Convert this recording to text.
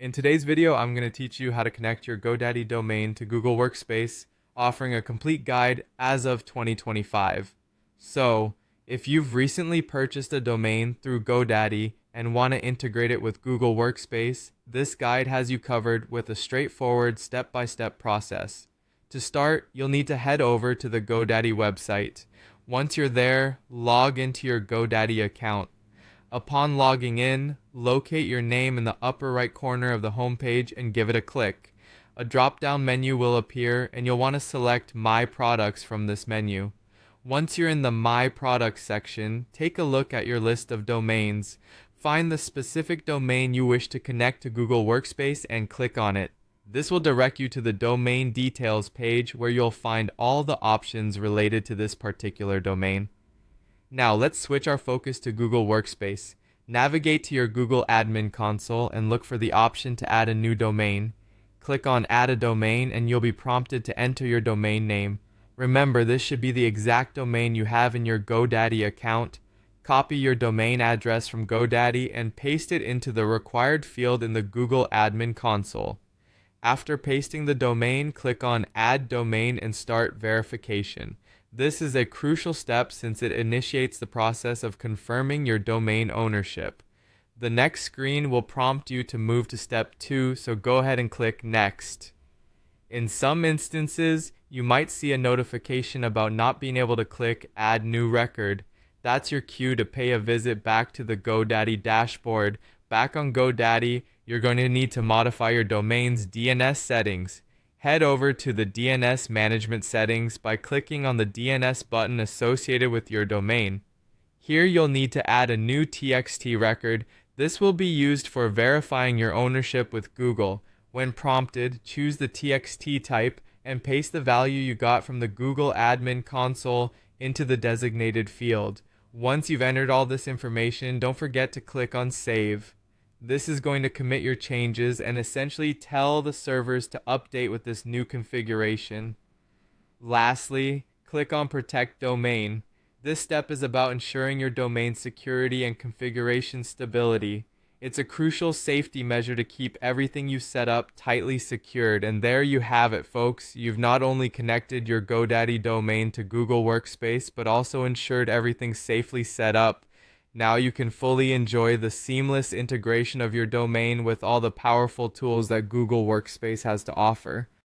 In today's video, I'm going to teach you how to connect your Godaddy domain to Google Workspace, offering a complete guide as of 2025. So, if you've recently purchased a domain through Godaddy and want to integrate it with Google Workspace, this guide has you covered with a straightforward step-by-step process. To start, you'll need to head over to the Godaddy website. Once you're there, log into your Godaddy account. Upon logging in, locate your name in the upper right corner of the homepage and give it a click. A drop-down menu will appear and you'll want to select My Products from this menu. Once you're in the My Products section, take a look at your list of domains. Find the specific domain you wish to connect to Google Workspace and click on it. This will direct you to the domain details page where you'll find all the options related to this particular domain. Now let's switch our focus to Google Workspace. Navigate to your Google Admin console and look for the option to add a new domain. Click on Add a Domain and you'll be prompted to enter your domain name. Remember, this should be the exact domain you have in your Godaddy account. Copy your domain address from Godaddy and paste it into the required field in the Google Admin console. After pasting the domain, click on Add Domain and start verification. This is a crucial step since it initiates the process of confirming your domain ownership. The next screen will prompt you to move to step 2, so go ahead and click Next. In some instances, you might see a notification about not being able to click Add New Record. That's your cue to pay a visit back to the Godaddy dashboard. Back on Godaddy, you're going to need to modify your domain's DNS settings. Head over to the DNS management settings by clicking on the DNS button associated with your domain. Here you'll need to add a new TXT record. This will be used for verifying your ownership with Google. When prompted, choose the TXT type and paste the value you got from the Google Admin console into the designated field. Once you've entered all this information, don't forget to click on Save. This is going to commit your changes and essentially tell the servers to update with this new configuration. Lastly, click on Protect Domain. This step is about ensuring your domain's security and configuration stability. It's a crucial safety measure to keep everything you set up tightly secured. And there you have it, folks. You've not only connected your Godaddy domain to Google Workspace, but also ensured everything's safely set up. Now you can fully enjoy the seamless integration of your domain with all the powerful tools that Google Workspace has to offer.